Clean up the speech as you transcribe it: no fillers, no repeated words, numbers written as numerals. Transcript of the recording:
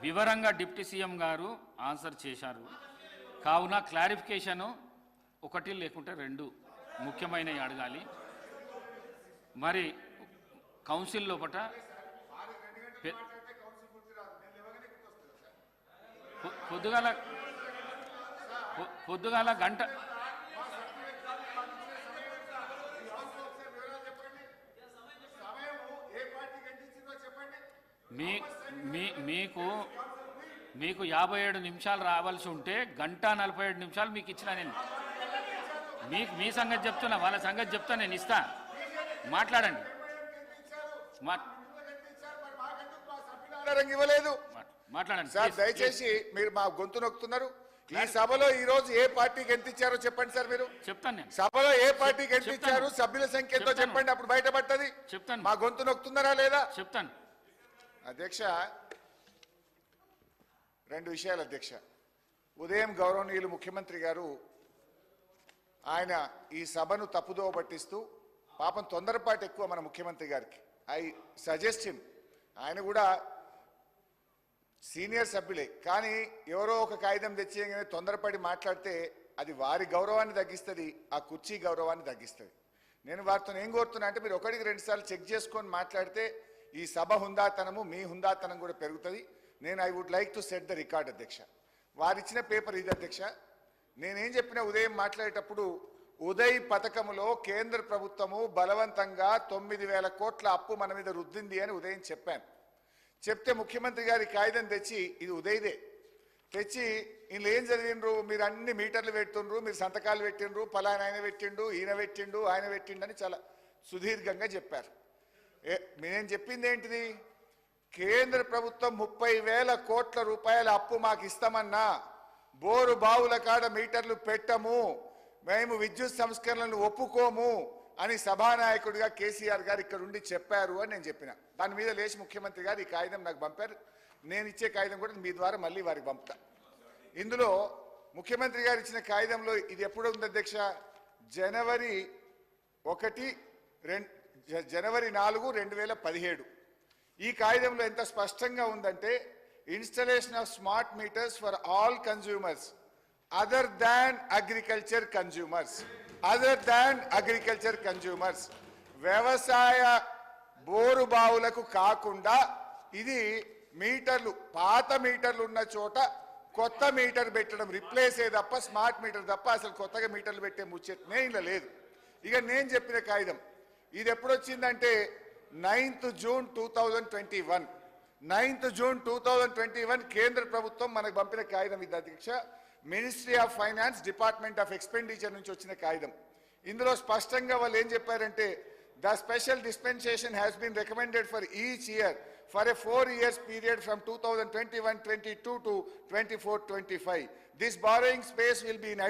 వివరంగా deputy CM గారు answer చేశారు. కావున క్లారిఫికేషను ఒకటి లేకుంటే రెండు ముఖ్యమైనవి అడగాలి. మరి కౌన్సిల్ లోపట పొద్దుగాల గంట మీకు 57 నిమిషాలు రావాల్సి ఉంటే 1:47 నిమిషాలు మీకు ఇచ్చిన నేను. మీ సంగతి చెప్తున్నా, వాళ్ళ సంగతి చెప్తా, నేను ఇస్తా. మాట్లాడండి. ఇవ్వలేదు మాట్లాడండి సార్. దయచేసి మీరు మా గొంతు నొక్కుతున్నారు. ఈ సభలో ఈ రోజు ఏ పార్టీకి ఎంత ఇచ్చారో చెప్పండి సార్. మీరు చెప్తాను నేను. సభలో ఏ పార్టీకి ఎంత ఇచ్చారు, సభ్యుల సంఖ్య ఎంతో చెప్పండి, అప్పుడు బయటపడుతుంది. చెప్తాను. మా గొంతు నొక్కుతున్నారా లేదా చెప్తాను. అధ్యక్ష, రెండు విషయాలు అధ్యక్ష. ఉదయం గౌరవనీయులు ముఖ్యమంత్రి గారు ఆయన ఈ సభను తప్పుదోవ పట్టిస్తూ, పాపం తొందరపాటు ఎక్కువ మన ముఖ్యమంత్రి గారికి. ఐ సజెస్ట్ హిమ్, ఆయన కూడా సీనియర్ సభ్యులే, కానీ ఎవరో ఒక కాగితం తెచ్చి తొందరపడి మాట్లాడితే అది వారి గౌరవాన్ని తగ్గిస్తుంది, ఆ కుర్చీ గౌరవాన్ని తగ్గిస్తుంది. నేను వారితో ఏం కోరుతున్నా అంటే, మీరు ఒకటికి 2 సార్లు చెక్ చేసుకొని మాట్లాడితే ఈ సభ హుందాతనము, మీ హుందాతనం కూడా పెరుగుతుంది. నేను I would like to set the record అధ్యక్ష. వారిచ్చిన పేపర్ ఇది అధ్యక్ష. నేనేం చెప్పినా ఉదయం మాట్లాడేటప్పుడు, ఉదయ్ పథకములో కేంద్ర ప్రభుత్వము బలవంతంగా 9,000 కోట్ల అప్పు మన మీద రుద్దింది అని ఉదయం చెప్పాను. చెప్తే ముఖ్యమంత్రి గారి కాగితం తెచ్చి, ఇది ఉదయ్దే, తెచ్చి వీళ్ళు ఏం చదివిండ్రు, మీరు అన్ని మీటర్లు పెట్టుండ్రు, మీరు సంతకాలు పెట్టిండ్రు, పలానా ఆయన పెట్టిండు, ఈయన పెట్టిండు, ఆయన పెట్టిండు అని చాలా సుదీర్ఘంగా చెప్పారు. నేను చెప్పింది ఏంటిది, కేంద్ర ప్రభుత్వం 30,000 కోట్ల రూపాయల అప్పు మాకు ఇస్తామన్నా బోరు బావుల కాడ మీటర్లు పెట్టము, మేము విద్యుత్ సంస్కరణలను ఒప్పుకోము అని సభానాయకుడిగా కేసీఆర్ గారు ఇక్కడ ఉండి చెప్పారు అని నేను చెప్పిన. దాని మీద లేచి ముఖ్యమంత్రి గారు ఈ కాగితం నాకు పంపారు. నేను ఇచ్చే కాగితం కూడా మీ ద్వారా మళ్ళీ వారికి పంపుతా. ఇందులో ముఖ్యమంత్రి గారు ఇచ్చిన కాగితంలో ఇది ఎప్పుడు ఉంది అధ్యక్ష, జనవరి 4, 2017. ఈ కాగితంలో ఎంత స్పష్టంగా ఉందంటే, installation of smart meters for all consumers other than agriculture consumers, వ్యవసాయ బోరు బావులకు కాకుండా ఇది మీటర్లు, పాత మీటర్లు ఉన్న చోట కొత్త మీటర్ పెట్టడం, రిప్లేసే తప్ప స్మార్ట్ మీటర్ తప్ప అసలు కొత్తగా మీటర్లు పెట్టే ముచ్చటనే ఇలా లేదు. ఇక నేను చెప్పిన కాగితం ఇది ఎప్పుడు వచ్చిందంటే 9th June 2021. 9th June 2021 కేంద్ర ప్రభుత్వం మనకు పంపిన కాగితం ఇది అధ్యక్ష. Ministry of finance, department of expenditure నుంచి వచ్చిన కాగితం. ఇందులో స్పష్టంగా వాళ్ళు ఏం చెప్పారంటే, the special dispensation has been recommended for each year for a 4 years period from 2021-22 to 24-25. This borrowing space will be in